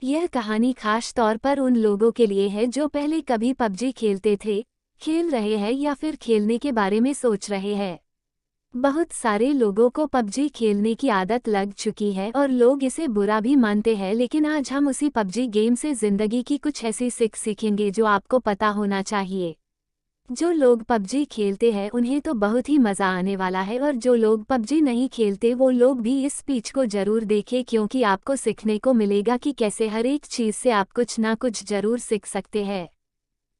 यह कहानी खास तौर पर उन लोगों के लिए है जो पहले कभी पबजी खेलते थे, खेल रहे हैं या फिर खेलने के बारे में सोच रहे हैं। बहुत सारे लोगों को पबजी खेलने की आदत लग चुकी है और लोग इसे बुरा भी मानते हैं, लेकिन आज हम उसी पबजी गेम से जिंदगी की कुछ ऐसी सीख सीखेंगे जो आपको पता होना चाहिए। जो लोग पबजी खेलते हैं उन्हें तो बहुत ही मज़ा आने वाला है, और जो लोग पबजी नहीं खेलते वो लोग भी इस स्पीच को जरूर देखें, क्योंकि आपको सीखने को मिलेगा कि कैसे हर एक चीज़ से आप कुछ ना कुछ जरूर सीख सकते हैं।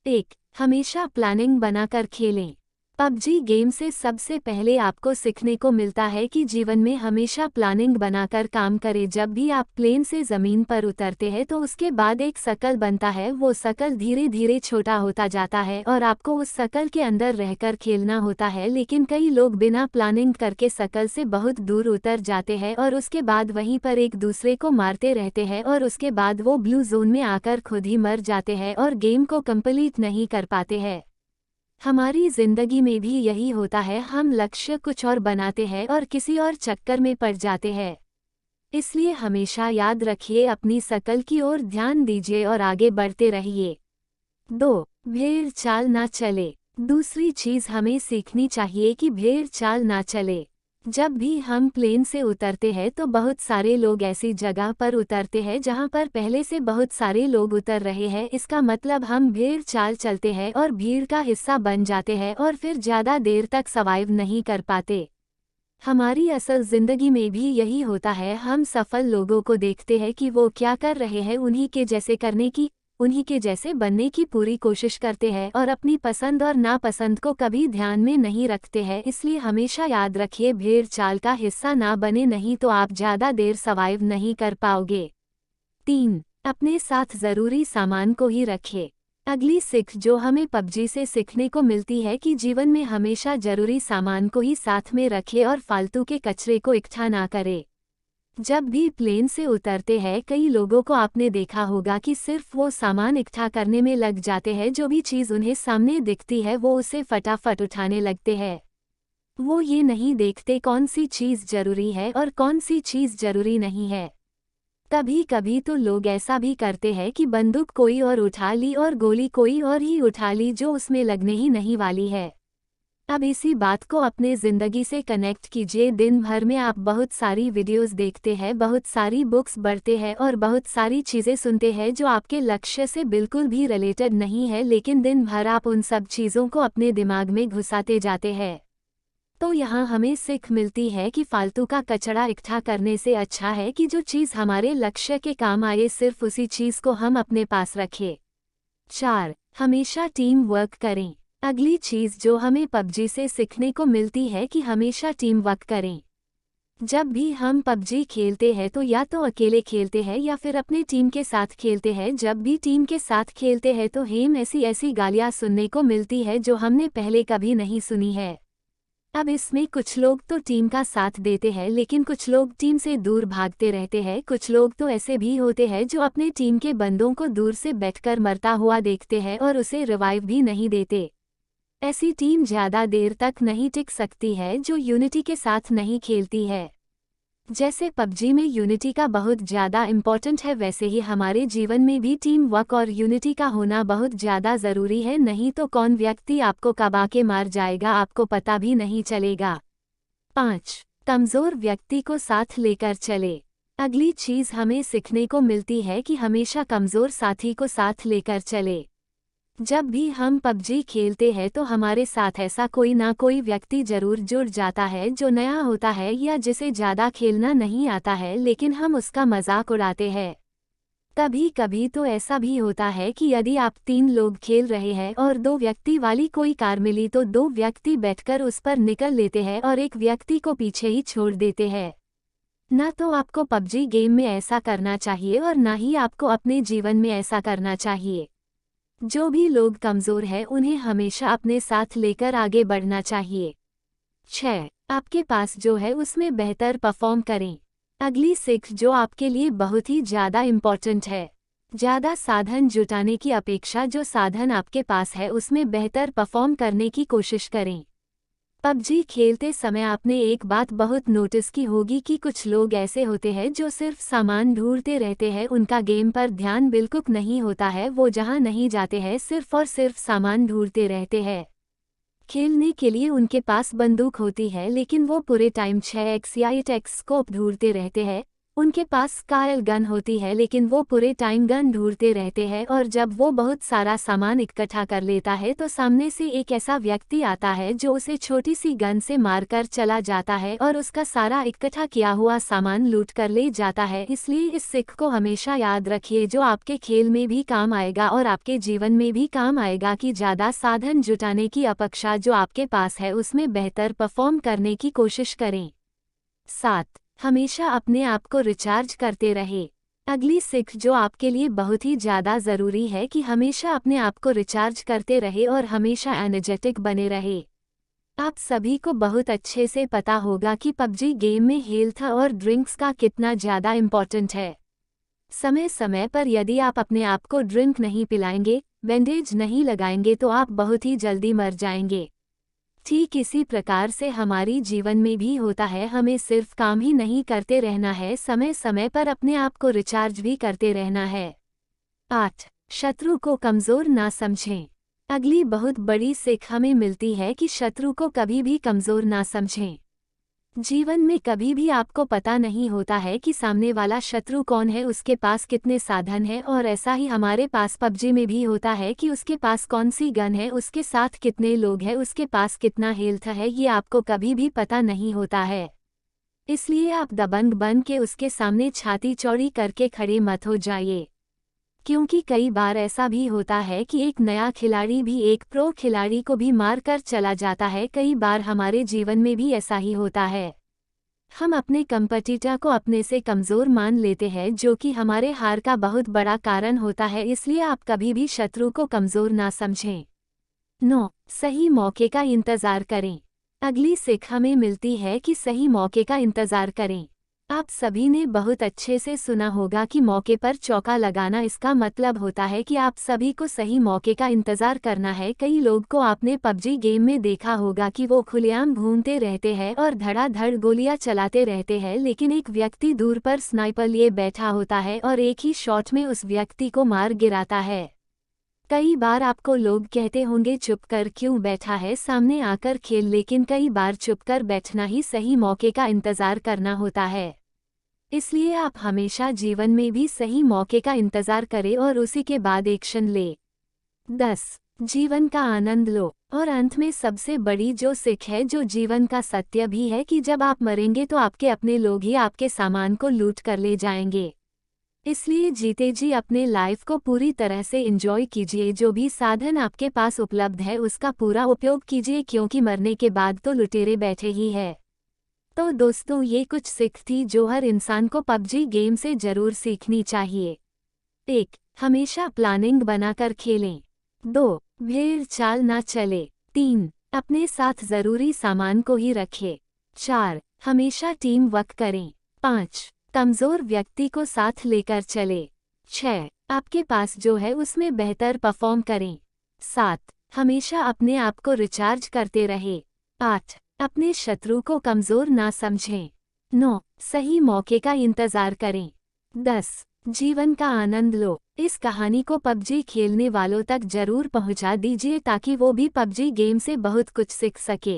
1. हमेशा प्लानिंग बनाकर खेलें। पबजी गेम से सबसे पहले आपको सीखने को मिलता है कि जीवन में हमेशा प्लानिंग बनाकर काम करें। जब भी आप प्लेन से ज़मीन पर उतरते हैं तो उसके बाद एक सर्कल बनता है, वो सर्कल धीरे धीरे छोटा होता जाता है और आपको उस सर्कल के अंदर रहकर खेलना होता है। लेकिन कई लोग बिना प्लानिंग करके सर्कल से बहुत दूर उतर जाते हैं और उसके बाद वहीं पर एक दूसरे को मारते रहते हैं, और उसके बाद वो ब्लू जोन में आकर खुद ही मर जाते हैं और गेम को कंप्लीट नहीं कर पाते हैं। हमारी जिंदगी में भी यही होता है, हम लक्ष्य कुछ और बनाते हैं और किसी और चक्कर में पड़ जाते हैं। इसलिए हमेशा याद रखिए, अपनी शकल की ओर ध्यान दीजिए और आगे बढ़ते रहिए। 2. भेड़ चाल ना चले। दूसरी चीज हमें सीखनी चाहिए कि भेड़ चाल ना चले। जब भी हम प्लेन से उतरते हैं तो बहुत सारे लोग ऐसी जगह पर उतरते हैं जहां पर पहले से बहुत सारे लोग उतर रहे हैं। इसका मतलब हम भेड़ चाल चलते हैं और भीड़ का हिस्सा बन जाते हैं और फिर ज़्यादा देर तक सर्वाइव नहीं कर पाते। हमारी असल ज़िंदगी में भी यही होता है। हम सफल लोगों को देखते हैं कि वो क्या कर रहे हैं, उन्हीं के जैसे करने की, उन्हीं के जैसे बनने की पूरी कोशिश करते हैं और अपनी पसंद और नापसंद को कभी ध्यान में नहीं रखते हैं। इसलिए हमेशा याद रखिए, भेड़ चाल का हिस्सा ना बने, नहीं तो आप ज़्यादा देर सर्वाइव नहीं कर पाओगे। 3. अपने साथ ज़रूरी सामान को ही रखें। अगली सीख जो हमें पबजी से सीखने को मिलती है कि जीवन में हमेशा ज़रूरी सामान को ही साथ में रखें और फालतू के कचरे को इकट्ठा ना करें। जब भी प्लेन से उतरते हैं कई लोगों को आपने देखा होगा कि सिर्फ वो सामान इकट्ठा करने में लग जाते हैं। जो भी चीज़ उन्हें सामने दिखती है वो उसे फटाफट उठाने लगते हैं। वो ये नहीं देखते कौन सी चीज़ ज़रूरी है और कौन सी चीज़ ज़रूरी नहीं है। कभी कभी तो लोग ऐसा भी करते हैं कि बंदूक कोई और उठा ली और गोली कोई और ही उठा ली जो उसमें लगने ही नहीं वाली है। अब इसी बात को अपने ज़िंदगी से कनेक्ट कीजिए। दिन भर में आप बहुत सारी वीडियोस देखते हैं, बहुत सारी बुक्स पढ़ते हैं और बहुत सारी चीज़ें सुनते हैं जो आपके लक्ष्य से बिल्कुल भी रिलेटेड नहीं है, लेकिन दिन भर आप उन सब चीज़ों को अपने दिमाग में घुसाते जाते हैं। तो यहाँ हमें सीख मिलती है कि फालतू का कचरा इकट्ठा करने से अच्छा है कि जो चीज़ हमारे लक्ष्य के काम आए सिर्फ उसी चीज़ को हम अपने पास रखें। 4. हमेशा टीम वर्क करें। अगली चीज़ जो हमें पबजी से सीखने को मिलती है कि हमेशा टीम वर्क करें। जब भी हम पबजी खेलते हैं तो या तो अकेले खेलते हैं या फिर अपने टीम के साथ खेलते हैं। जब भी टीम के साथ खेलते हैं तो हमें ऐसी गालियाँ सुनने को मिलती है जो हमने पहले कभी नहीं सुनी है। अब इसमें कुछ लोग तो टीम का साथ देते हैं, लेकिन कुछ लोग टीम से दूर भागते रहते हैं। कुछ लोग तो ऐसे भी होते हैं जो अपने टीम के बंदों को दूर से बैठकर मरता हुआ देखते हैं और उसे रिवाइव भी नहीं देते। ऐसी टीम ज़्यादा देर तक नहीं टिक सकती है जो यूनिटी के साथ नहीं खेलती है। जैसे पबजी में यूनिटी का बहुत ज़्यादा इम्पोर्टेंट है, वैसे ही हमारे जीवन में भी टीम वर्क और यूनिटी का होना बहुत ज़्यादा ज़रूरी है, नहीं तो कौन व्यक्ति आपको कब आके मार जाएगा आपको पता भी नहीं चलेगा। 5. कमज़ोर व्यक्ति को साथ लेकर चले। अगली चीज़ हमें सीखने को मिलती है कि हमेशा कमज़ोर साथी को साथ लेकर चले। जब भी हम पबजी खेलते हैं तो हमारे साथ ऐसा कोई ना कोई व्यक्ति जरूर जुड़ जाता है जो नया होता है या जिसे ज़्यादा खेलना नहीं आता है, लेकिन हम उसका मजाक उड़ाते हैं। कभी कभी तो ऐसा भी होता है कि यदि आप 3 लोग खेल रहे हैं और 2 व्यक्ति वाली कोई कार मिली तो 2 व्यक्ति बैठकर उस पर निकल लेते हैं और एक व्यक्ति को पीछे ही छोड़ देते हैं। ना तो आपको पबजी गेम में ऐसा करना चाहिए और ना ही आपको अपने जीवन में ऐसा करना चाहिए। जो भी लोग कमज़ोर हैं उन्हें हमेशा अपने साथ लेकर आगे बढ़ना चाहिए। 6. आपके पास जो है उसमें बेहतर परफॉर्म करें। अगली सीख जो आपके लिए बहुत ही ज़्यादा इम्पॉर्टेंट है। ज़्यादा साधन जुटाने की अपेक्षा जो साधन आपके पास है उसमें बेहतर परफॉर्म करने की कोशिश करें। पबजी खेलते समय आपने एक बात बहुत नोटिस की होगी कि कुछ लोग ऐसे होते हैं जो सिर्फ सामान ढूंढते रहते हैं, उनका गेम पर ध्यान बिल्कुल नहीं होता है, वो जहां नहीं जाते हैं सिर्फ और सिर्फ सामान ढूंढते रहते हैं। खेलने के लिए उनके पास बंदूक होती है लेकिन वो पूरे टाइम 6x या 8x स्कोप ढूंढते रहते हैं। उनके पास स्कायल गन होती है लेकिन वो पूरे टाइम गन ढूंढते रहते हैं, और जब वो बहुत सारा सामान इकट्ठा कर लेता है तो सामने से एक ऐसा व्यक्ति आता है जो उसे छोटी सी गन से मारकर चला जाता है और उसका सारा इकट्ठा किया हुआ सामान लूट कर ले जाता है। इसलिए इस सीख को हमेशा याद रखिए, जो आपके खेल में भी काम आएगा और आपके जीवन में भी काम आएगा, कि ज़्यादा साधन जुटाने की अपेक्षा जो आपके पास है उसमें बेहतर परफॉर्म करने की कोशिश करें। 7. हमेशा अपने आप को रिचार्ज करते रहे। अगली सीख जो आपके लिए बहुत ही ज़्यादा ज़रूरी है कि हमेशा अपने आप को रिचार्ज करते रहे और हमेशा एनर्जेटिक बने रहे। आप सभी को बहुत अच्छे से पता होगा कि पबजी गेम में हेल्थ और ड्रिंक्स का कितना ज़्यादा इम्पोर्टेंट है। समय समय पर यदि आप अपने आप को ड्रिंक नहीं पिलाएंगे, बैंडेज नहीं लगाएंगे तो आप बहुत ही जल्दी मर जाएंगे। ठीक इसी प्रकार से हमारी जीवन में भी होता है, हमें सिर्फ काम ही नहीं करते रहना है, समय समय पर अपने आप को रिचार्ज भी करते रहना है। 8. शत्रु को कमज़ोर ना समझें। अगली बहुत बड़ी सीख हमें मिलती है कि शत्रु को कभी भी कमज़ोर ना समझें। जीवन में कभी भी आपको पता नहीं होता है कि सामने वाला शत्रु कौन है, उसके पास कितने साधन हैं, और ऐसा ही हमारे पास पबजी में भी होता है कि उसके पास कौन सी गन है, उसके साथ कितने लोग हैं, उसके पास कितना हेल्थ है, ये आपको कभी भी पता नहीं होता है। इसलिए आप दबंग बन के उसके सामने छाती चौड़ी करके खड़े मत हो जाइए, क्योंकि कई बार ऐसा भी होता है कि एक नया खिलाड़ी भी एक प्रो खिलाड़ी को भी मार कर चला जाता है। कई बार हमारे जीवन में भी ऐसा ही होता है, हम अपने कंपटीटर को अपने से कमज़ोर मान लेते हैं, जो कि हमारे हार का बहुत बड़ा कारण होता है। इसलिए आप कभी भी शत्रु को कमज़ोर ना समझें। 9. सही मौके का इंतज़ार करें। अगली सीख हमें मिलती है कि सही मौके का इंतज़ार करें। आप सभी ने बहुत अच्छे से सुना होगा कि मौके पर चौका लगाना, इसका मतलब होता है कि आप सभी को सही मौके का इंतज़ार करना है। कई लोग को आपने पबजी गेम में देखा होगा कि वो खुलेआम घूमते रहते हैं और धड़ाधड़ गोलियां चलाते रहते हैं, लेकिन एक व्यक्ति दूर पर स्नाइपर लिए बैठा होता है और एक ही शॉट में उस व्यक्ति को मार गिराता है। कई बार आपको लोग कहते होंगे चुप कर क्यों बैठा है, सामने आकर खेल, लेकिन कई बार चुप कर बैठना ही सही मौके का इंतज़ार करना होता है। इसलिए आप हमेशा जीवन में भी सही मौके का इंतज़ार करें और उसी के बाद एक्शन ले। 10. जीवन का आनंद लो। और अंत में सबसे बड़ी जो सीख है, जो जीवन का सत्य भी है, कि जब आप मरेंगे तो आपके अपने लोग ही आपके सामान को लूट कर ले जाएंगे। इसलिए जीते जी अपने लाइफ को पूरी तरह से एंजॉय कीजिए। जो भी साधन आपके पास उपलब्ध है उसका पूरा उपयोग कीजिए, क्योंकि मरने के बाद तो लुटेरे बैठे ही है। तो दोस्तों, ये कुछ सीख थी जो हर इंसान को पबजी गेम से जरूर सीखनी चाहिए। 1. हमेशा प्लानिंग बनाकर खेलें। 2. भेड़ चाल ना चले। 3. अपने साथ जरूरी सामान को ही रखें। 4. हमेशा टीम वर्क करें। 5. कमजोर व्यक्ति को साथ लेकर चले। 6. आपके पास जो है उसमें बेहतर परफॉर्म करें। 7. हमेशा अपने आप को रिचार्ज करते रहे। 8. अपने शत्रु को कमजोर ना समझें। 9. सही मौके का इंतजार करें। 10. जीवन का आनंद लो। इस कहानी को पबजी खेलने वालों तक जरूर पहुंचा दीजिए ताकि वो भी पबजी गेम से बहुत कुछ सीख सके।